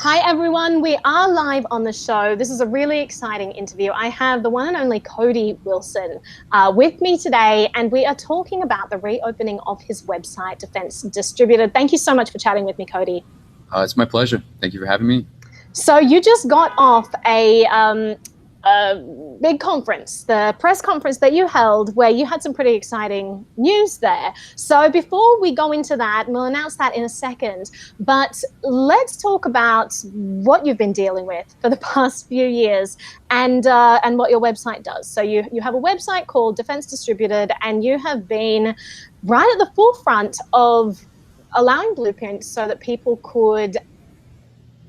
Hi everyone, we are live on the show. This is a really exciting interview. I have the one and only Cody Wilson with me today, and we are talking about the reopening of his website, Defense Distributed. Thank you so much for chatting with me, Cody. It's my pleasure. Thank you for having me. So you just got off a big conference, the press conference that you held, where you had some pretty exciting news there. So before we go into that, and we'll announce that in a second, but let's talk about what you've been dealing with for the past few years and what your website does. So you have a website called Defense Distributed, and you have been right at the forefront of allowing blueprints so that people could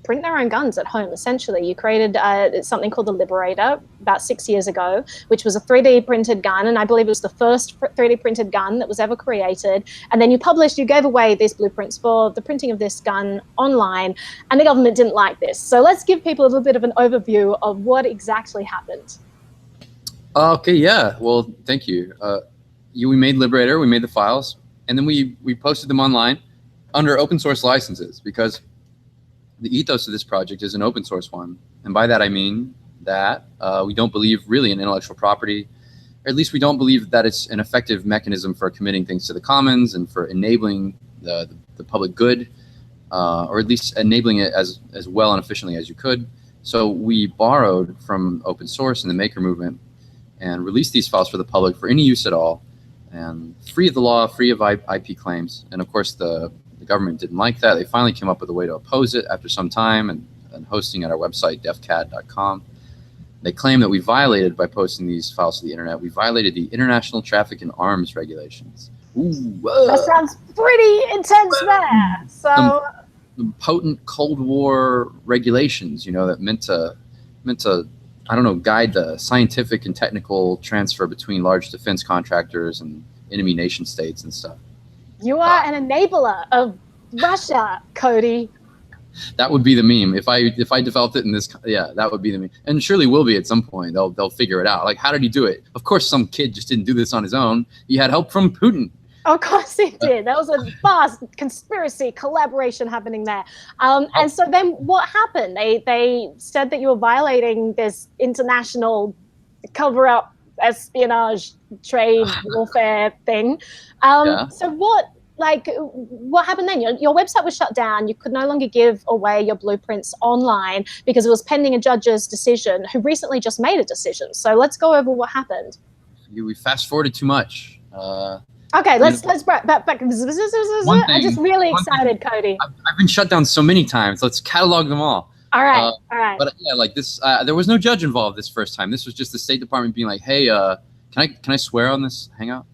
print their own guns at home, essentially. You created something called the Liberator about 6 years ago, which was a 3D printed gun, and I believe it was the first 3D printed gun that was ever created. And then you gave away these blueprints for the printing of this gun online, and the government didn't like this. So let's give people a little bit of an overview of what exactly happened. Okay, yeah, well, thank you. We made Liberator, we made the files, and then we posted them online under open source licenses, because the ethos of this project is an open source one. And by that, I mean that we don't believe really in intellectual property, or at least we don't believe that it's an effective mechanism for committing things to the commons and for enabling the public good, or at least enabling it as well and efficiently as you could. So we borrowed from open source and the maker movement and released these files for the public for any use at all, and free of the law, free of IP claims. And of course, the government didn't like that. They finally came up with a way to oppose it after some time and hosting at our website, defcat.com. They claim that we violated, by posting these files to the internet, we violated the International Traffic in Arms regulations. Ooh, that sounds pretty intense there. So the potent Cold War regulations, that meant to, I don't know, guide the scientific and technical transfer between large defense contractors and enemy nation states and stuff. You are an enabler of Russia, Cody. That would be the meme. If I developed it in this, yeah, that would be the meme. And surely will be at some point. They'll figure it out. Like, how did he do it? Of course, some kid just didn't do this on his own. He had help from Putin. Of course he did. There was a vast conspiracy collaboration happening there. And so then what happened? They said that you were violating this international cover-up espionage trade warfare thing. Yeah. So what happened then? Your website was shut down. You could no longer give away your blueprints online because it was pending a judge's decision, who recently just made a decision. So let's go over what happened. We fast forwarded too much. Okay, let's back. I'm just really excited, Cody. I've been shut down so many times. Let's catalog them all. All right, all right. But yeah, like this, there was no judge involved this first time. This was just the State Department being like, "Hey, can I swear on this hangout?"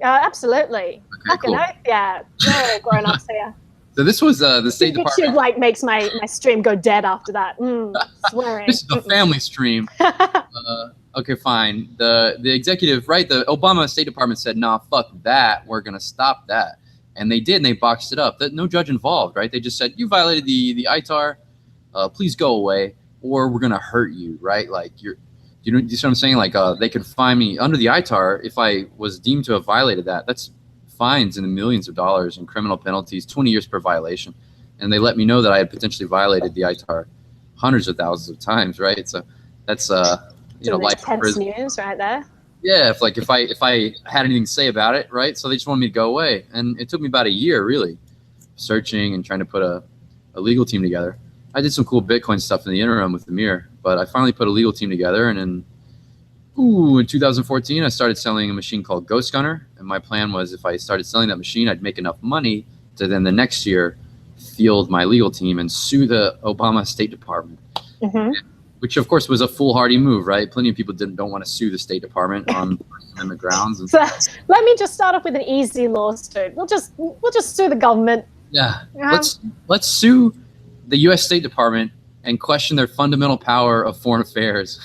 Absolutely. Okay, cool. Yeah, very grown ups here. So this was the State Department. YouTube makes my stream go dead after that. Swearing. This is a family stream. Okay, fine. The executive, right? The Obama State Department said, "Nah, fuck that. We're gonna stop that," and they did. And they boxed it up. No judge involved, right? They just said, "You violated the ITAR. Please go away, or we're gonna hurt you," right? Like you see what I'm saying? Like they could fine me under the ITAR if I was deemed to have violated that. That's fines in the millions of dollars and criminal penalties, 20 years per violation. And they let me know that I had potentially violated the ITAR hundreds of thousands of times, right? So that's life in prison. News right there. Yeah, if I had anything to say about it, right? So they just wanted me to go away, and it took me about a year really, searching and trying to put a legal team together. I did some cool Bitcoin stuff in the interim with the mirror, but I finally put a legal team together, and in 2014, I started selling a machine called Ghost Gunner, and my plan was if I started selling that machine, I'd make enough money to then the next year field my legal team and sue the Obama State Department, which of course was a foolhardy move, right? Plenty of people don't want to sue the State Department on First Amendment grounds. And so let me just start off with an easy lawsuit. We'll just sue the government. Yeah, let's sue the U.S. State Department and question their fundamental power of foreign affairs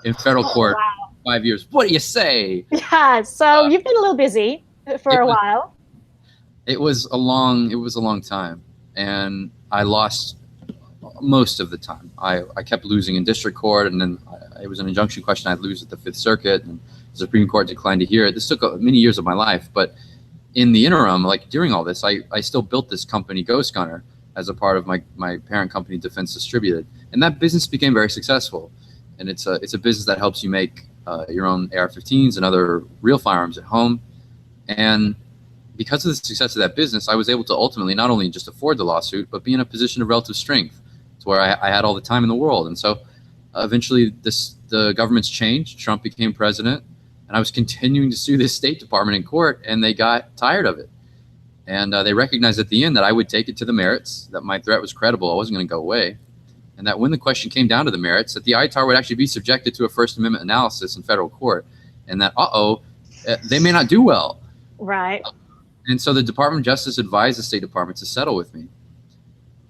in federal court. Wow. 5 years. What do you say? Yeah. So you've been a little busy for a while. It was a long time, and I lost most of the time. I kept losing in district court, and then it was an injunction question I'd lose at the Fifth Circuit, and the Supreme Court declined to hear it. This took many years of my life, but in the interim, like during all this, I still built this company, Ghost Gunner, as a part of my parent company, Defense Distributed, and that business became very successful. And it's a business that helps you make your own AR-15s and other real firearms at home. And because of the success of that business, I was able to ultimately not only just afford the lawsuit, but be in a position of relative strength, to where I had all the time in the world. And so eventually the government's changed. Trump became president, and I was continuing to sue this State Department in court, and they got tired of it. And they recognized at the end that I would take it to the merits, that my threat was credible, I wasn't going to go away, and that when the question came down to the merits, that the ITAR would actually be subjected to a First Amendment analysis in federal court, and that, they may not do well. Right. And so the Department of Justice advised the State Department to settle with me,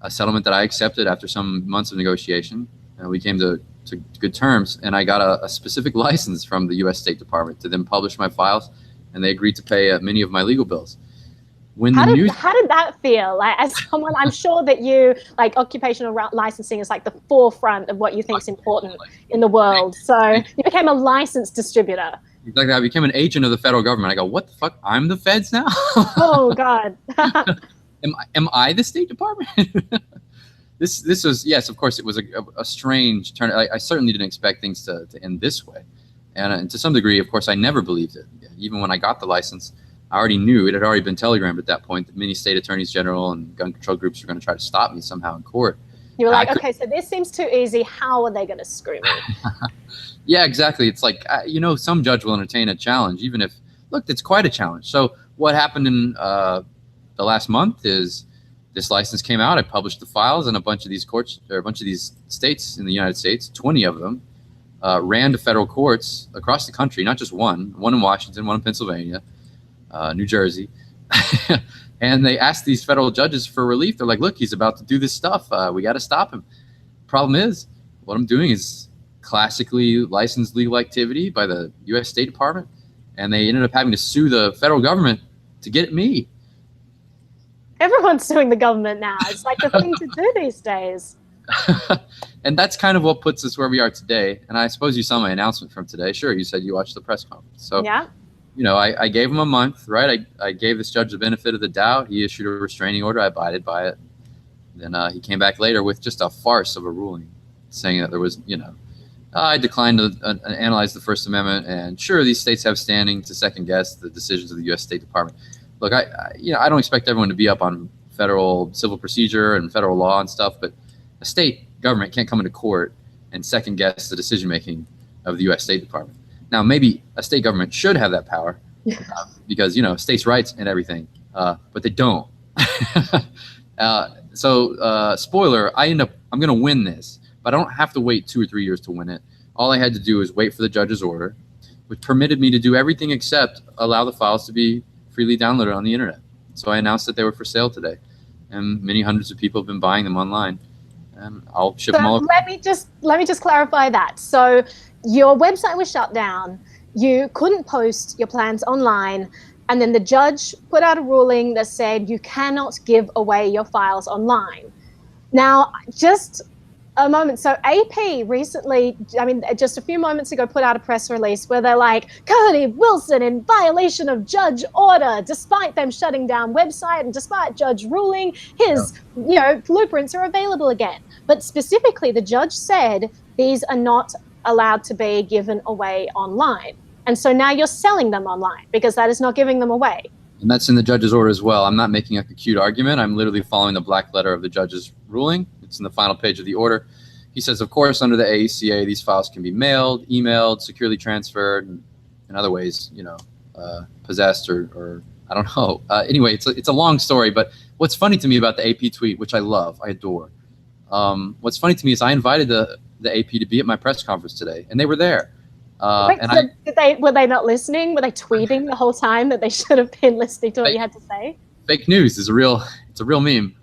a settlement that I accepted after some months of negotiation. And we came to good terms, and I got a specific license from the U.S. State Department to then publish my files, and they agreed to pay many of my legal bills. How did that feel? Like, as someone, I'm sure that you, like, occupational licensing is like the forefront of what you think is important in the world. So you became a licensed distributor. Exactly. I became an agent of the federal government. I go, what the fuck? I'm the feds now? Oh, God. Am I the State Department? This was, yes, of course, it was a strange turn. I certainly didn't expect things to end this way. And to some degree, of course, I never believed it. Even when I got the license, I already knew, it had already been telegrammed at that point, that many state attorneys general and gun control groups were going to try to stop me somehow in court. You were like, okay, so this seems too easy. How are they going to screw me? Yeah, exactly. It's like, some judge will entertain a challenge, even if, look, it's quite a challenge. So what happened in the last month is this license came out. I published the files, and a bunch of these courts, or a bunch of these states in the United States, 20 of them, ran to federal courts across the country, not just one in Washington, one in Pennsylvania, New Jersey. And they asked these federal judges for relief. They're like, look, he's about to do this stuff. We got to stop him. Problem is, what I'm doing is classically licensed legal activity by the U.S. State Department. And they ended up having to sue the federal government to get at me. Everyone's suing the government now. It's like the thing to do these days. And that's kind of what puts us where we are today. And I suppose you saw my announcement from today. Sure, you said you watched the press conference. So, yeah. I gave him a month, right? I gave this judge the benefit of the doubt. He issued a restraining order. I abided by it. Then he came back later with just a farce of a ruling, saying that there was, I declined to analyze the First Amendment, and sure, these states have standing to second guess the decisions of the U.S. State Department. Look, I don't expect everyone to be up on federal civil procedure and federal law and stuff, but a state government can't come into court and second guess the decision making of the U.S. State Department. Now, maybe a state government should have that power because, states' rights and everything, but they don't. So, spoiler, I'm going to win this, but I don't have to wait 2 or 3 years to win it. All I had to do is wait for the judge's order, which permitted me to do everything except allow the files to be freely downloaded on the internet. So I announced that they were for sale today, and many hundreds of people have been buying them online, and I'll ship them all over. Let me just clarify that. So your website was shut down. You couldn't post your plans online. And then the judge put out a ruling that said you cannot give away your files online. Now, just a moment. So AP recently, just a few moments ago, put out a press release where they're like, Cody Wilson in violation of judge order, despite them shutting down website and despite judge ruling, his, blueprints are available again. But specifically, the judge said these are not allowed to be given away online. And so now you're selling them online because that is not giving them away. And that's in the judge's order as well. I'm not making a cute argument. I'm literally following the black letter of the judge's ruling. It's in the final page of the order. He says, of course, under the AECA, these files can be mailed, emailed, securely transferred, and in other ways, possessed or I don't know. Anyway, it's a long story. But what's funny to me about the AP tweet, which I love, I adore. What's funny to me is I invited the AP to be at my press conference today, and they were there. Were they not listening? Were they tweeting the whole time that they should have been listening to what you had to say? Fake news is it's a real meme.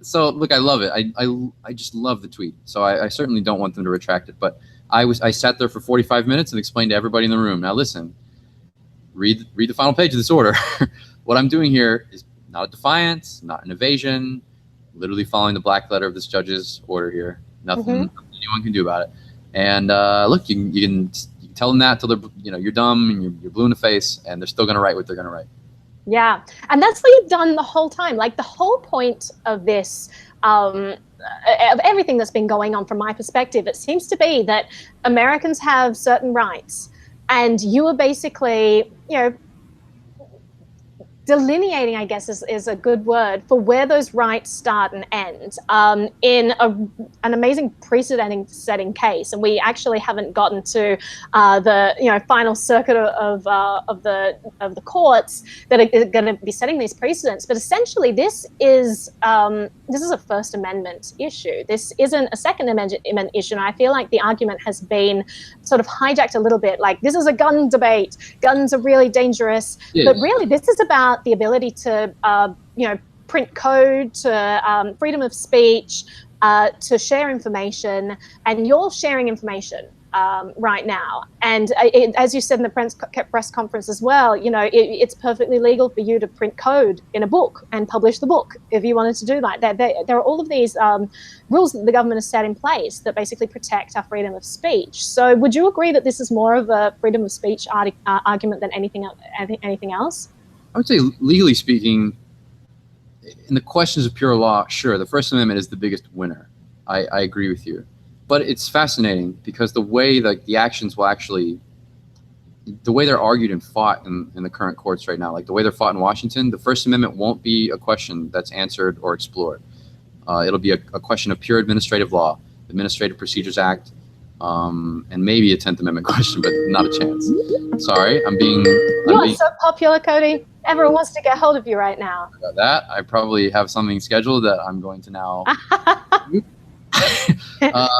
So look, I love it. I just love the tweet. So I certainly don't want them to retract it. But I sat there for 45 minutes and explained to everybody in the room. Now listen, read the final page of this order. What I'm doing here is not a defiance, not an evasion. Literally following the black letter of this judge's order here. Nothing anyone can do about it. And look, you can tell them that till they're you're dumb and you're blue in the face, and they're still going to write what they're going to write. Yeah, and that's what you've done the whole time. Like the whole point of this of everything that's been going on from my perspective, it seems to be that Americans have certain rights, and you are basically, delineating, I guess, is a good word for where those rights start and end in an amazing precedent-setting case. And we actually haven't gotten to the final circuit of the courts that are going to be setting these precedents. But essentially, this is a First Amendment issue. This isn't a Second Amendment issue. And I feel like the argument has been sort of hijacked a little bit. Like, this is a gun debate. Guns are really dangerous. Yes. But really, this is about the ability to, print code, to freedom of speech, to share information, and you're sharing information right now. And as you said in the press conference as well, it's perfectly legal for you to print code in a book and publish the book if you wanted to do that. There are all of these rules that the government has set in place that basically protect our freedom of speech. So would you agree that this is more of a freedom of speech argument than anything else? I would say, legally speaking, in the questions of pure law, sure, the First Amendment is the biggest winner. I agree with you. But it's fascinating because the way the actions will actually, the way they're argued and fought in the current courts right now, like the way they're fought in Washington, the First Amendment won't be a question that's answered or explored. It'll be a question of pure administrative law, Administrative Procedures Act, and maybe a 10th Amendment question, but not a chance. Sorry, You are so popular, Cody. Everyone wants to get hold of you right now. About that, I probably have something scheduled that I'm going to now.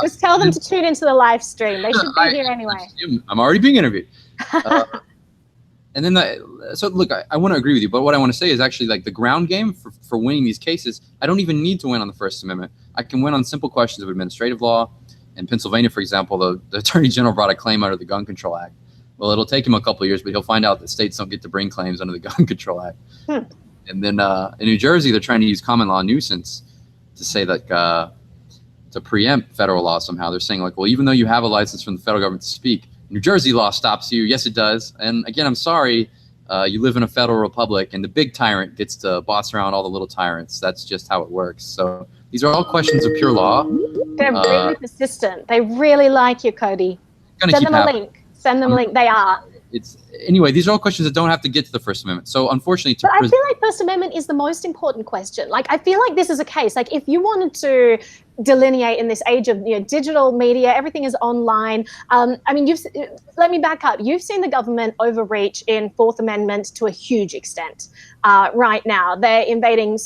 Just tell them to tune into the live stream. They should be here anyway. I'm already being interviewed. And then, so look, I want to agree with you, but what I want to say is actually, like, the ground game for winning these cases, I don't even need to win on the First Amendment. I can win on simple questions of administrative law. In Pennsylvania, for example, the Attorney General brought a claim under the Gun Control Act. Well, it'll take him a couple of years, but he'll find out that states don't get to bring claims under the Gun Control Act. And then in New Jersey, they're trying to use common law nuisance to say that to preempt federal law somehow. They're saying, like, well, even though you have a license from the federal government to speak, New Jersey law stops you. Yes, it does. And again, I'm sorry, you live in a federal republic, and the big tyrant gets to boss around all the little tyrants. That's just how it works. So these are all questions of pure law. They're really persistent. They really like you, Cody. Send them a link. Send them a link. They are. Anyway, these are all questions that don't have to get to the First Amendment. So unfortunately, but I feel like First Amendment is the most important question. Like, I feel like this is a case. Like, if you wanted to delineate in this age of digital media, everything is online. I mean, let me back up. You've seen the government overreach in Fourth Amendment to a huge extent right now. They're invading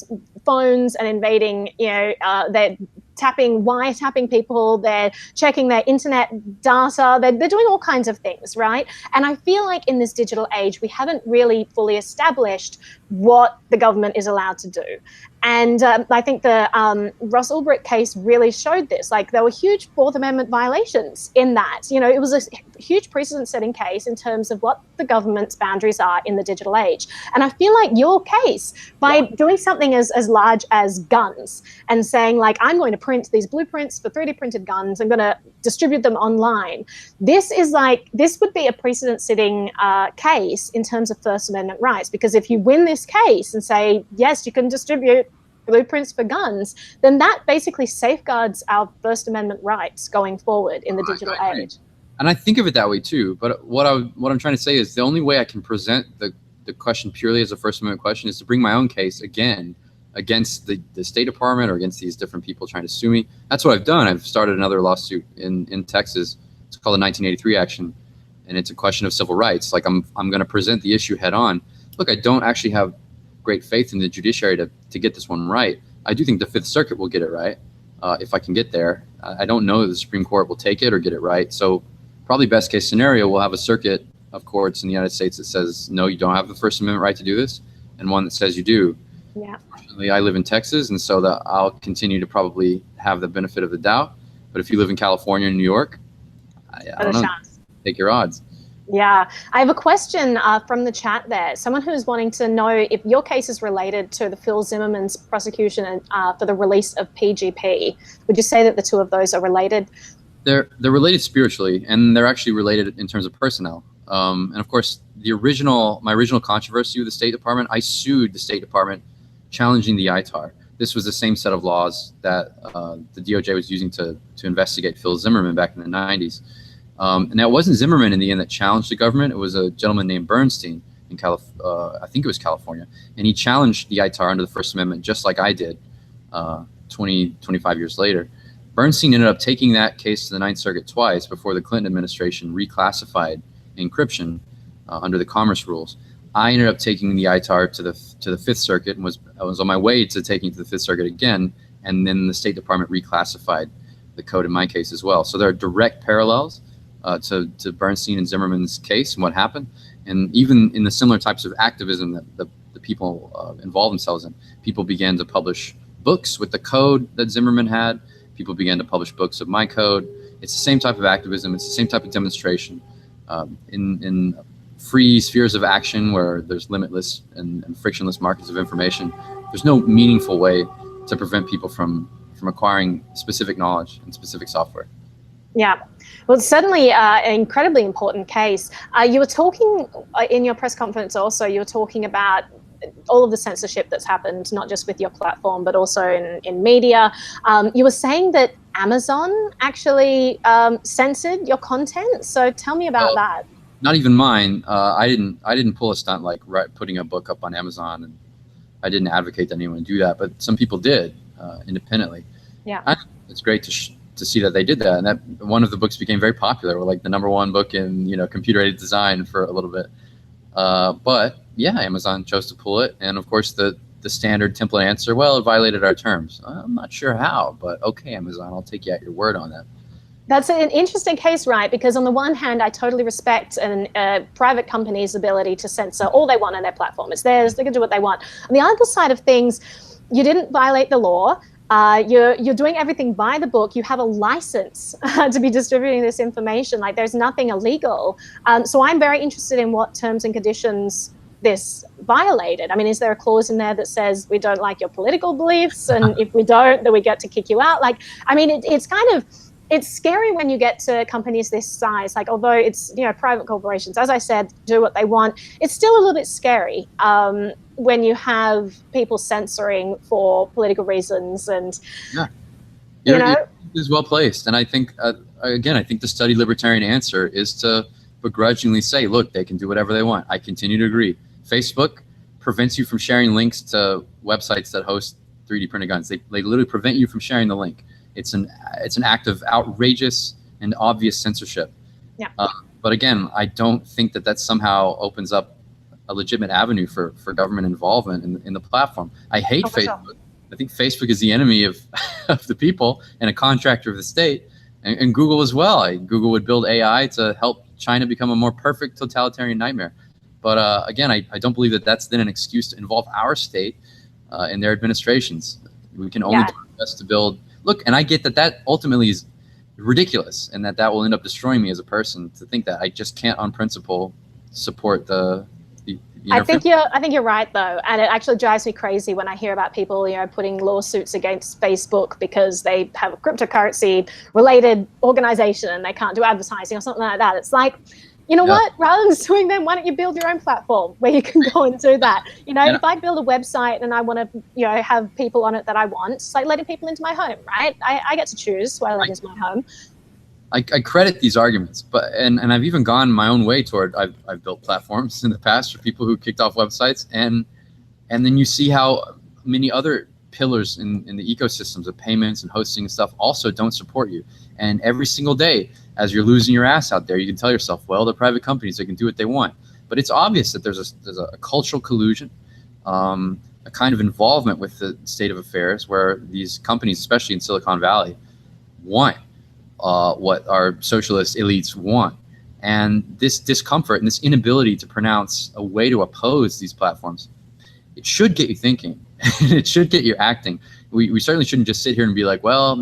phones and invading, they're wiretapping people, they're checking their internet data, they're doing all kinds of things, right? And I feel like in this digital age, we haven't really fully established what the government is allowed to do. And I think the Ross Ulbricht case really showed this. Like, there were huge Fourth Amendment violations in that. It was a huge precedent-setting case in terms of what the government's boundaries are in the digital age. And I feel like your case, by doing something as large as guns and saying, like, I'm going to print these blueprints for 3D printed guns, I'm going to distribute them online. This would be a precedent-setting case in terms of First Amendment rights, because if you win this case and say, yes, you can distribute blueprints for guns, then that basically safeguards our First Amendment rights going forward in the digital age. And I think of it that way too. But what I'm trying to say is the only way I can present the question purely as a First Amendment question is to bring my own case again against the State Department or against these different people trying to sue me. That's what I've done. I've started another lawsuit in Texas. It's called the 1983 action, and it's a question of civil rights. Like, I'm going to present the issue head on. Look, I don't actually have great faith in the judiciary to get this one right. I do think the Fifth Circuit will get it right if I can get there. I don't know that the Supreme Court will take it or get it right. So probably best case scenario, we'll have a circuit of courts in the United States that says, no, you don't have the First Amendment right to do this, and one that says you do. Yeah. Fortunately, I live in Texas, and so that I'll continue to probably have the benefit of the doubt. But if you live in California and New York, I don't know. Take your odds. Yeah, I have a question from the chat there. Someone who's wanting to know if your case is related to the Phil Zimmerman's prosecution for the release of PGP. Would you say that the two of those are related? They're related spiritually, and they're actually related in terms of personnel. And of course, my original controversy with the State Department, I sued the State Department challenging the ITAR. this was the same set of laws that the DOJ was using to investigate Phil Zimmerman back in the 90s. And now it wasn't Zimmerman in the end that challenged the government. It was a gentleman named Bernstein in I think it was California. And he challenged the ITAR under the First Amendment, just like I did 25 years later. Bernstein ended up taking that case to the Ninth Circuit twice before the Clinton administration reclassified encryption under the Commerce rules. I ended up taking the ITAR to the Fifth Circuit and I was on my way to taking it to the Fifth Circuit again, and then the State Department reclassified the code in my case as well. So there are direct parallels to Bernstein and Zimmerman's case and what happened, and even in the similar types of activism that the people involved themselves in. People began to publish books with the code that Zimmerman had. People began to publish books of my code. It's the same type of activism. It's the same type of demonstration. In free spheres of action where there's limitless and frictionless markets of information, there's no meaningful way to prevent people from acquiring specific knowledge and specific software. Yeah, well, it's certainly an incredibly important case. You were talking in your press conference also, you were talking about all of the censorship that's happened, not just with your platform, but also in media. You were saying that Amazon actually censored your content. So tell me about that. Not even mine. I didn't pull a stunt like putting a book up on Amazon, and I didn't advocate that anyone do that. But some people did independently. Yeah, it's great to see that they did that, and that one of the books became very popular, like the #1 book in computer-aided design for a little bit. But yeah, Amazon chose to pull it, and of course the standard template answer, well, it violated our terms. I'm not sure how, but okay, Amazon, I'll take you at your word on that. That's an interesting case, right? Because on the one hand, I totally respect a private company's ability to censor all they want on their platform. It's theirs, they can do what they want. On the other side of things, you didn't violate the law. You're doing everything by the book. You have a license to be distributing this information. Like, there's nothing illegal. So I'm very interested in what terms and conditions this violated. I mean, is there a clause in there that says we don't like your political beliefs, and if we don't, then we get to kick you out? Like, I mean, it's scary when you get to companies this size. Like, although it's private corporations, as I said, do what they want, it's still a little bit scary when you have people censoring for political reasons. And it is well placed. And I think again, I think the studied libertarian answer is to begrudgingly say, look, they can do whatever they want. I continue to agree. Facebook prevents you from sharing links to websites that host 3D printed guns. They literally prevent you from sharing the link. It's an act of outrageous and obvious censorship. Yeah. But again, I don't think that somehow opens up a legitimate avenue for government involvement in the platform. I hate Facebook. Sure. I think Facebook is the enemy of the people and a contractor of the state, and Google as well. Google would build AI to help China become a more perfect totalitarian nightmare. But again, I don't believe that that's then an excuse to involve our state in their administrations. We can only do our best to build. Look, and I get that ultimately is ridiculous, and that will end up destroying me as a person, to think that I just can't on principle support the I think you're right, though, and it actually drives me crazy when I hear about people putting lawsuits against Facebook because they have a cryptocurrency related organization and they can't do advertising or something like that. It's like, what? Rather than suing them, why don't you build your own platform where you can go and do that? If I build a website and I want to, have people on it that I want, it's like letting people into my home, right? I get to choose who I let into my home. I credit these arguments, and I've even gone my own way toward. I've built platforms in the past for people who kicked off websites, and then you see how many other pillars in the ecosystems of payments and hosting and stuff also don't support you. And every single day, as you're losing your ass out there, you can tell yourself, well, they're private companies, they can do what they want. But it's obvious that there's a cultural collusion, a kind of involvement with the state of affairs, where these companies, especially in Silicon Valley, want what our socialist elites want. And this discomfort and this inability to pronounce a way to oppose these platforms, it should get you thinking. It should get you acting. We certainly shouldn't just sit here and be like, well,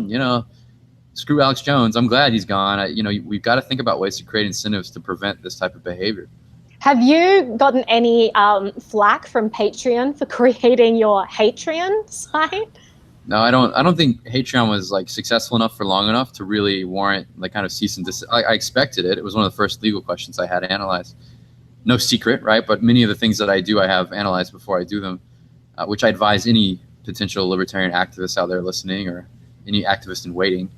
screw Alex Jones, I'm glad he's gone. We've got to think about ways to create incentives to prevent this type of behavior. Have you gotten any flack from Patreon for creating your Hatreon site? No, I don't think Patreon was successful enough for long enough to really warrant kind of cease and desist. I expected it. It was one of the first legal questions I had to analyze. No secret, right? But many of the things that I do, I have analyzed before I do them, which I advise any potential libertarian activists out there listening, or any activist in waiting,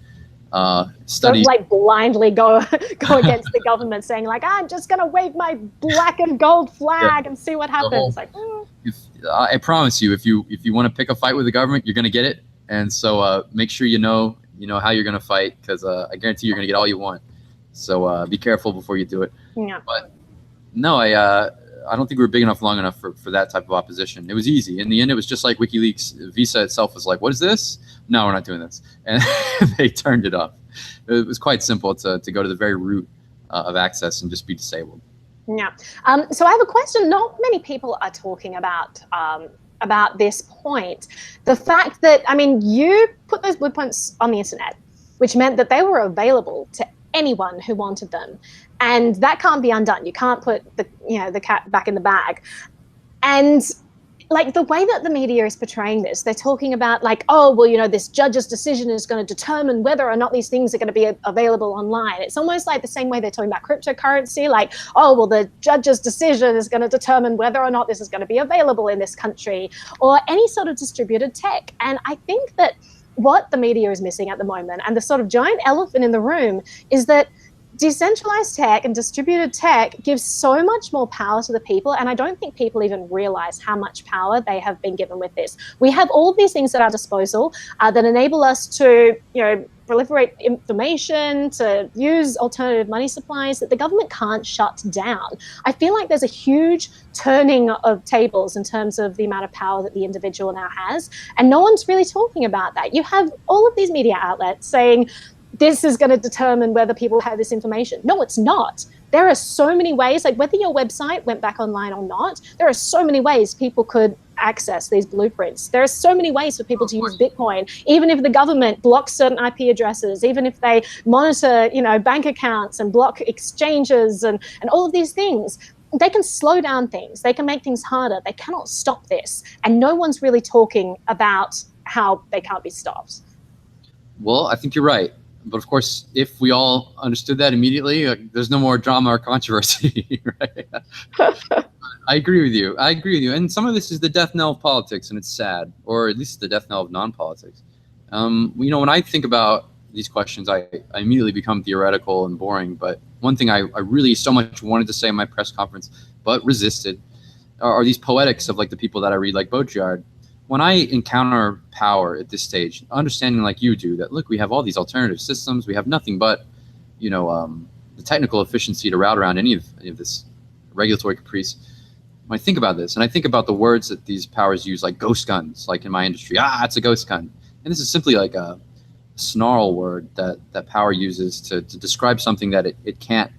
study. Don't like blindly go against the government, saying like, I'm just gonna wave my black and gold flag and see what happens. Like, I promise you, if you want to pick a fight with the government, you're gonna get it. And so make sure you know how you're gonna fight, because I guarantee you're gonna get all you want. So be careful before you do it. Yeah. But no, I don't think we were big enough long enough for that type of opposition. It was easy. In the end, it was just like WikiLeaks. Visa itself was like, what is this? No, we're not doing this. And they turned it off. It was quite simple to go to the very root of access and just be disabled. Yeah. So I have a question. Not many people are talking about this point. The fact that, I mean, you put those bullet points on the internet, which meant that they were available to anyone who wanted them. And that can't be undone. You can't put the cat back in the bag. And like the way that the media is portraying this, they're talking about like, oh, well, this judge's decision is going to determine whether or not these things are going to be available online. It's almost like the same way they're talking about cryptocurrency, like, oh, well, the judge's decision is going to determine whether or not this is going to be available in this country, or any sort of distributed tech. And I think that what the media is missing at the moment, and the sort of giant elephant in the room, is that decentralized tech and distributed tech gives so much more power to the people, and I don't think people even realize how much power they have been given with this. We have all of these things at our disposal that enable us to, proliferate information, to use alternative money supplies that the government can't shut down. I feel like there's a huge turning of tables in terms of the amount of power that the individual now has, and no one's really talking about that. You have all of these media outlets saying, this is going to determine whether people have this information. No, it's not. There are so many ways, like whether your website went back online or not, there are so many ways people could access these blueprints. There are so many ways for people to use Bitcoin, even if the government blocks certain IP addresses, even if they monitor, bank accounts and block exchanges and all of these things. They can slow down things. They can make things harder. They cannot stop this. And no one's really talking about how they can't be stopped. Well, I think you're right. But of course, if we all understood that immediately, there's no more drama or controversy, right? I agree with you. And some of this is the death knell of politics, and it's sad, or at least the death knell of non-politics. When I think about these questions, I immediately become theoretical and boring. But one thing I really so much wanted to say in my press conference, but resisted, are these poetics of like the people that I read, like Baudrillard. When I encounter power at this stage, understanding like you do that, look, we have all these alternative systems. We have nothing but, the technical efficiency to route around any of this regulatory caprice. When I think about this, and I think about the words that these powers use, like ghost guns, like in my industry, it's a ghost gun. And this is simply like a snarl word that power uses to describe something that it can't,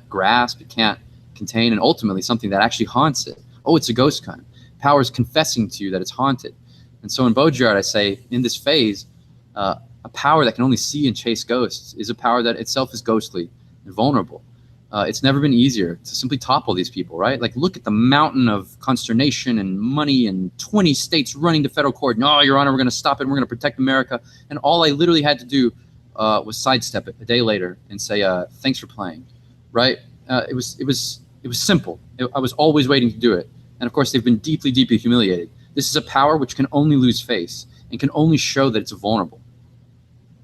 grasp, it can't contain, and ultimately something that actually haunts it. Oh, it's a ghost gun. Power is confessing to you that it's haunted. And so in Baudrillard, I say, in this phase, a power that can only see and chase ghosts is a power that itself is ghostly and vulnerable. It's never been easier to simply topple these people, right? Like, look at the mountain of consternation and money and 20 states running to federal court. No, Your Honor, we're going to stop it. We're going to protect America. And all I literally had to do was sidestep it a day later and say, thanks for playing, right? It was simple. I was always waiting to do it. And of course, they've been deeply, deeply humiliated. This is a power which can only lose face and can only show that it's vulnerable.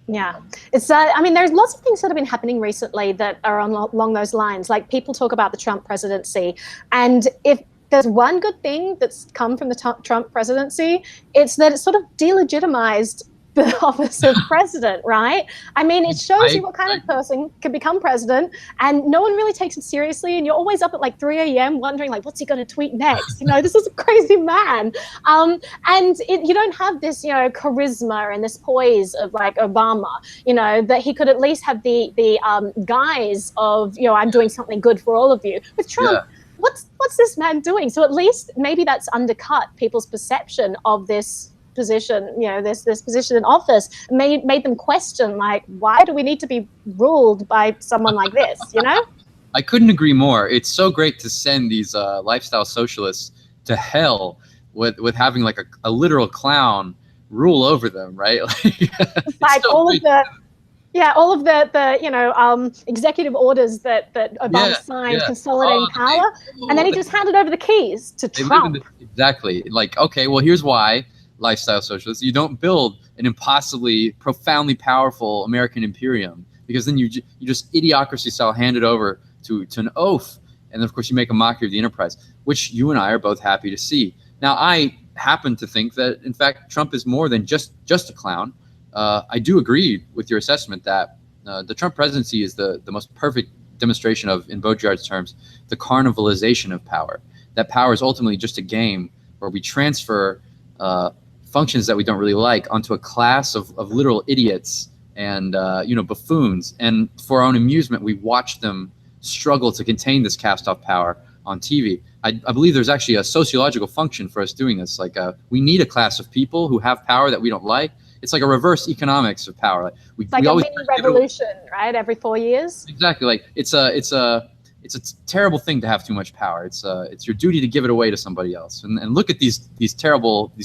Yeah, it's. There's lots of things that have been happening recently that are along those lines. Like, people talk about the Trump presidency, and if there's one good thing that's come from the Trump presidency, it's that it sort of delegitimized the office of president, right? It shows you what kind of person can become president, and no one really takes it seriously, and you're always up at like 3 a.m. wondering like, what's he going to tweet next? This is a crazy man. You don't have this, charisma and this poise of like Obama, that he could at least have the guise of, I'm doing something good for all of you. With Trump, what's this man doing? So at least maybe that's undercut people's perception of this position, this position in office, made them question, like, why do we need to be ruled by someone like this, I couldn't agree more. It's so great to send these lifestyle socialists to hell with having like a literal clown rule over them, right? Like so all of the executive orders that Obama signed, consolidating power, and then he just handed over the keys to Trump. Exactly. Like, okay, well, here's why. lifestyle socialist. You don't build an impossibly, profoundly powerful American imperium, because then you just idiocracy style hand it over to an oaf. And of course, you make a mockery of the enterprise, which you and I are both happy to see. Now, I happen to think that, in fact, Trump is more than just a clown. I do agree with your assessment that the Trump presidency is the most perfect demonstration of, in Baudrillard's terms, the carnivalization of power. That power is ultimately just a game where we transfer functions that we don't really like onto a class of literal idiots and buffoons. And for our own amusement, we watch them struggle to contain this cast-off power on TV. I believe there's actually a sociological function for us doing this. Like we need a class of people who have power that we don't like. It's like a reverse economics of power. Like it's like a mini revolution, right? Every 4 years. Exactly. Like it's a terrible thing to have too much power. It's your duty to give it away to somebody else. And look at these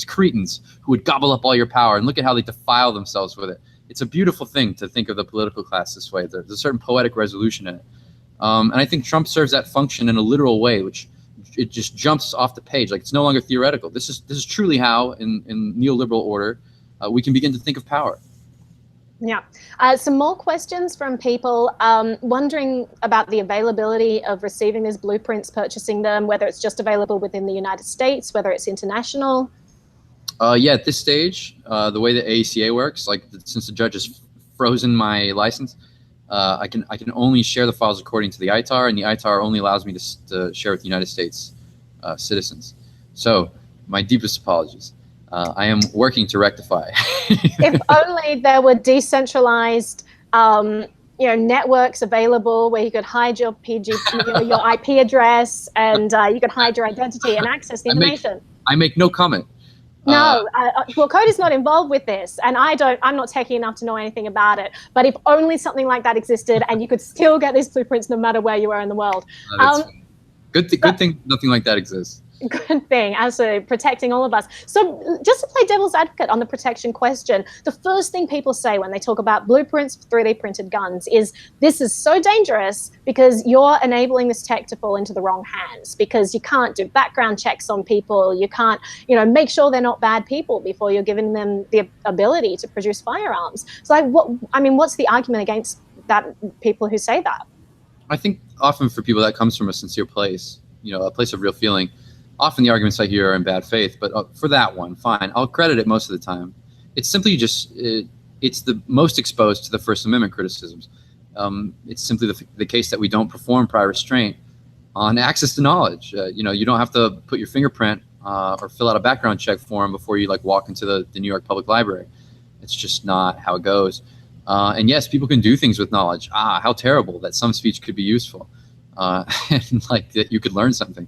cretins who would gobble up all your power, and look at how they defile themselves with it. It's a beautiful thing to think of the political class this way. There's a certain poetic resolution in it. And I think Trump serves that function in a literal way, which it just jumps off the page. Like it's no longer theoretical. This is truly how in neoliberal order we can begin to think of power. Yeah. Some more questions from people wondering about the availability of receiving these blueprints, purchasing them, whether it's just available within the United States, whether it's international. Yeah, at this stage, the way the AECA works, like since the judge has frozen my license, I can only share the files according to the ITAR, and the ITAR only allows me to share with the United States citizens. So my deepest apologies. I am working to rectify. If only there were decentralized, networks available where you could hide your your IP address, and you could hide your identity and access the information. I make no comment. No, well, Cody's not involved with this, and I'm not techie enough to know anything about it. But if only something like that existed, and you could still get these blueprints no matter where you are in the world. Good thing nothing like that exists. Good thing, absolutely, protecting all of us. So just to play devil's advocate on the protection question, the first thing people say when they talk about blueprints for 3D printed guns is this is so dangerous because you're enabling this tech to fall into the wrong hands, because you can't do background checks on people. You can't, make sure they're not bad people before you're giving them the ability to produce firearms. So what's the argument against that, people who say that? I think often for people that comes from a sincere place, a place of real feeling. Often the arguments I hear are in bad faith, but for that one, fine. I'll credit it most of the time. It's simply just, it's the most exposed to the First Amendment criticisms. It's simply the case that we don't perform prior restraint on access to knowledge. You don't have to put your fingerprint or fill out a background check form before you walk into the New York Public Library. It's just not how it goes. And yes, people can do things with knowledge. How terrible that some speech could be useful, and that you could learn something.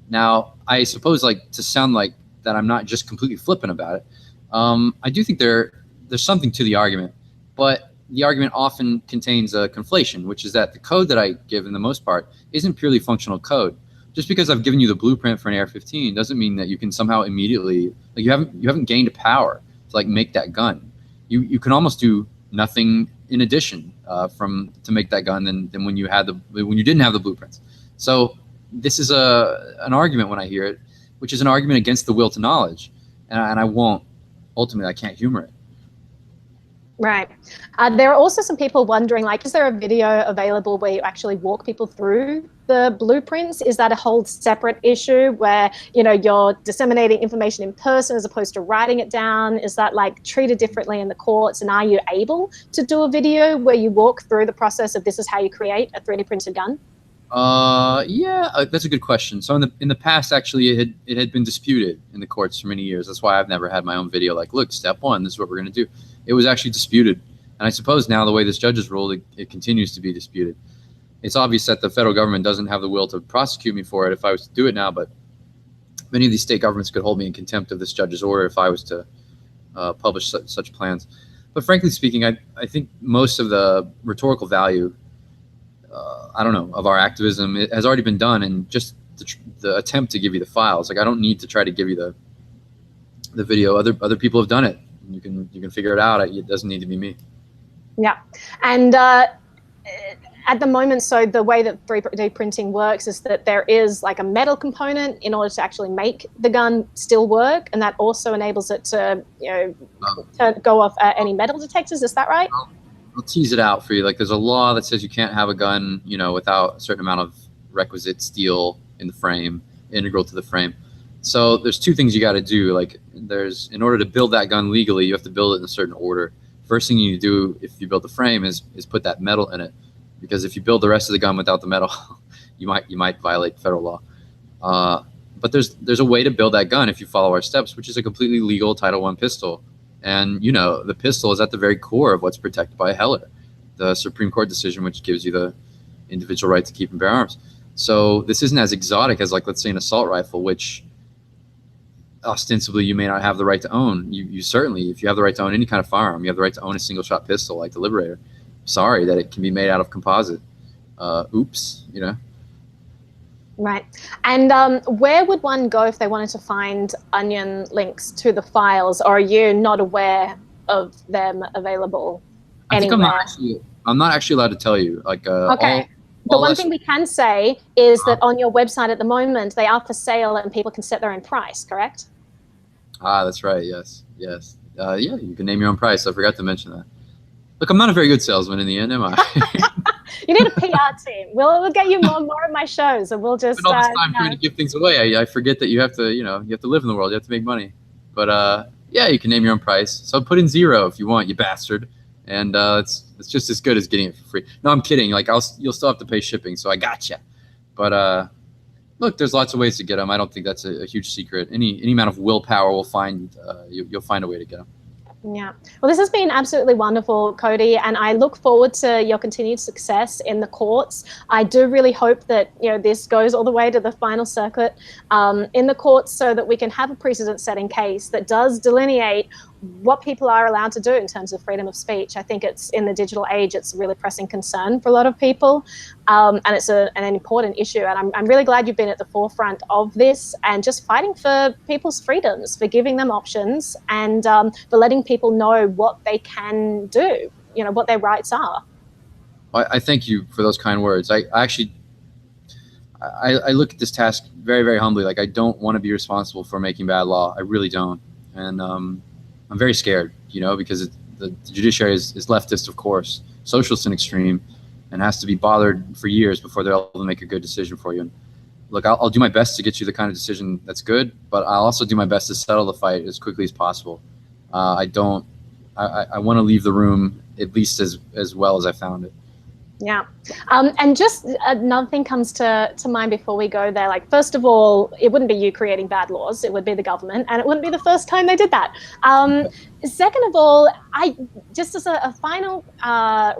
Now, I suppose to sound like that I'm not just completely flippant about it, I do think there's something to the argument, but the argument often contains a conflation, which is that the code that I give, in the most part, isn't purely functional code. Just because I've given you the blueprint for an AR-15 doesn't mean that you can somehow immediately, you haven't gained a power to make that gun. You can almost do nothing in addition to make that gun than when you didn't have the blueprints. So this is an argument when I hear it, which is an argument against the will to knowledge, and ultimately I can't humor it. Right. There are also some people wondering, is there a video available where you actually walk people through the blueprints? Is that a whole separate issue where, you're disseminating information in person as opposed to writing it down? Is that treated differently in the courts? And are you able to do a video where you walk through the process of this is how you create a 3D printed gun? Yeah, that's a good question. So in the past, actually, it had been disputed in the courts for many years. That's why I've never had my own video. Look, step one, this is what we're going to do. It was actually disputed, and I suppose now the way this judge has ruled, it continues to be disputed. It's obvious that the federal government doesn't have the will to prosecute me for it if I was to do it now, but many of these state governments could hold me in contempt of this judge's order if I was to publish such plans. But frankly speaking, I think most of the rhetorical value of our activism, it has already been done, and just the attempt to give you the files. I don't need to try to give you the video. Other people have done it. You can figure it out. It doesn't need to be me. Yeah, and at the moment, so the way that 3D printing works is that there is like a metal component in order to actually make the gun still work, and that also enables it to, go off any metal detectors. Is that right? I'll tease it out for you. Like, there's a law that says you can't have a gun, without a certain amount of requisite steel in the frame, integral to the frame. So there's two things you got to do. Like, in order to build that gun legally, you have to build it in a certain order. First thing you do if you build the frame is put that metal in it, because if you build the rest of the gun without the metal, you might violate federal law. But there's a way to build that gun if you follow our steps, which is a completely legal Title I pistol. And the pistol is at the very core of what's protected by Heller, the Supreme Court decision, which gives you the individual right to keep and bear arms. So this isn't as exotic as, like, let's say, an assault rifle, which ostensibly you may not have the right to own. You certainly, if you have the right to own any kind of firearm, you have the right to own a single shot pistol like the Liberator. Sorry that it can be made out of composite. Oops, Right. And where would one go if they wanted to find Onion links to the files, or are you not aware of them available anywhere? I think I'm not actually allowed to tell you. Like, okay. The one thing we can say is that on your website at the moment, they are for sale and people can set their own price, correct? That's right. Yes. Yeah, you can name your own price. I forgot to mention that. Look, I'm not a very good salesman in the end, am I? You need a PR team. We'll get you more of my shows, and we'll just. All this time trying to give things away, I forget that you have to, you have to live in the world. You have to make money. But yeah, you can name your own price. So put in 0 if you want, you bastard. And it's just as good as getting it for free. No, I'm kidding. Like, you'll still have to pay shipping, so I gotcha. But look, there's lots of ways to get them. I don't think that's a huge secret. Any amount of willpower will find you'll find a way to get them. Yeah. Well, this has been absolutely wonderful, Cody, and I look forward to your continued success in the courts. I do really hope that this goes all the way to the final circuit in the courts, so that we can have a precedent-setting case that does delineate what people are allowed to do in terms of freedom of speech. I think it's, in the digital age, it's a really pressing concern for a lot of people, and it's an important issue. And I'm really glad you've been at the forefront of this and just fighting for people's freedoms, for giving them options, and for letting people know what they can do, what their rights are. I thank you for those kind words. I look at this task very, very humbly. Like, I don't want to be responsible for making bad law. I really don't. And I'm very scared, because the judiciary is leftist, of course, socialist and extreme, and has to be bothered for years before they're able to make a good decision for you. And look, I'll do my best to get you the kind of decision that's good, but I'll also do my best to settle the fight as quickly as possible. I want to leave the room at least as well as I found it. Yeah. And just another thing comes to mind before we go there. Like, first of all, it wouldn't be you creating bad laws. It would be the government, and it wouldn't be the first time they did that. Second of all, just as a final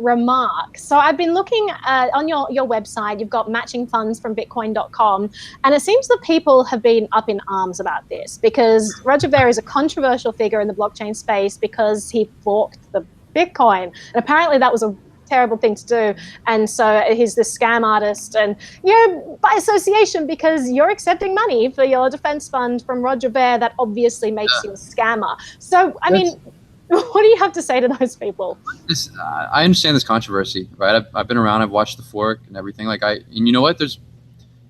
remark, so I've been looking on your website. You've got matching funds from Bitcoin.com, and it seems that people have been up in arms about this, because Roger Ver is a controversial figure in the blockchain space because he forked the Bitcoin, and apparently that was a terrible thing to do, and so he's this scam artist, and by association, because you're accepting money for your defense fund from Roger Ver, that obviously makes you a scammer. So I mean, what do you have to say to those people? I understand this controversy, right? I've been around, I've watched the fork and everything. And you know what? There's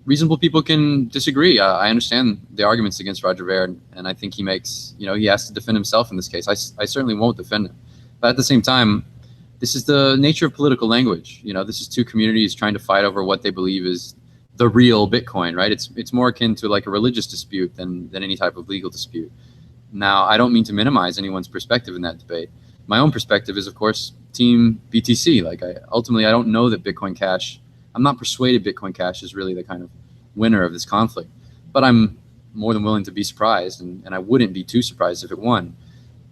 reasonable people can disagree. I understand the arguments against Roger Ver, and I think he makes, he has to defend himself in this case. I certainly won't defend him, but at the same time, this is the nature of political language. This is two communities trying to fight over what they believe is the real Bitcoin, right? It's more akin to like a religious dispute than any type of legal dispute. Now, I don't mean to minimize anyone's perspective in that debate. My own perspective is, of course, Team BTC. Like, ultimately, I don't know that Bitcoin Cash, I'm not persuaded Bitcoin Cash is really the kind of winner of this conflict. But I'm more than willing to be surprised, and I wouldn't be too surprised if it won.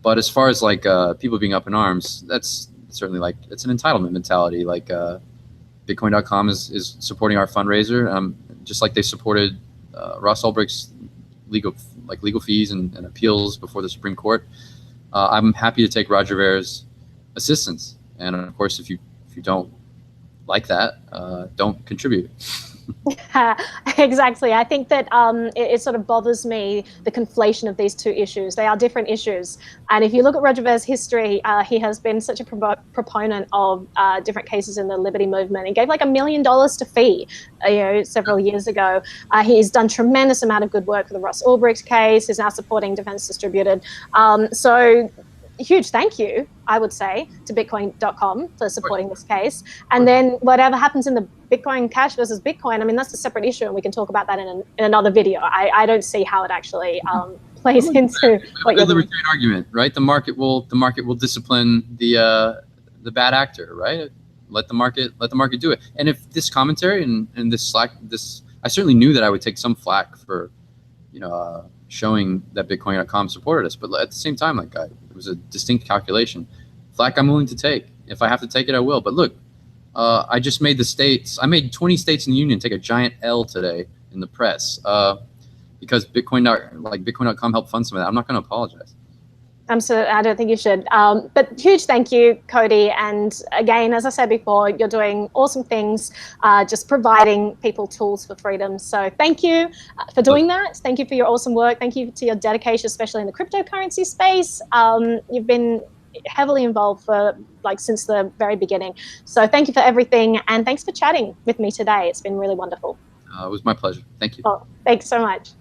But as far as like people being up in arms, that's certainly like, it's an entitlement mentality. Like Bitcoin.com is supporting our fundraiser, just like they supported Ross Ulbricht's legal fees and appeals before the Supreme Court. I'm happy to take Roger Ver's assistance, and of course, if you don't like that, don't contribute. Exactly. I think that it sort of bothers me, the conflation of these two issues. They are different issues. And if you look at Roger Ver's history, he has been such a proponent of different cases in the liberty movement. He gave like $1 million to FEE, several years ago. He's done tremendous amount of good work for the Ross Ulbricht case. He's now supporting Defense Distributed. So huge thank you, I would say, to Bitcoin.com for supporting this case. And then whatever happens in the Bitcoin Cash versus Bitcoin, I mean, that's a separate issue, and we can talk about that in another video. I don't see how it actually plays into what you're doing. Libertarian argument, right? The market will discipline the bad actor, right? Let the market do it. And if this commentary and this Slack, I certainly knew that I would take some flack for, showing that Bitcoin.com supported us, but at the same time, like, it was a distinct calculation. Flack I'm willing to take. If I have to take it, I will. But look, I just made I made 20 states in the union take a giant L today in the press because Bitcoin.com helped fund some of that. I'm not going to apologize. I don't think you should. But huge thank you, Cody. And again, as I said before, you're doing awesome things, just providing people tools for freedom. So thank you for doing that. Thank you for your awesome work. Thank you to your dedication, especially in the cryptocurrency space. You've been heavily involved since the very beginning. So thank you for everything. And thanks for chatting with me today. It's been really wonderful. It was my pleasure. Thank you. Oh, thanks so much.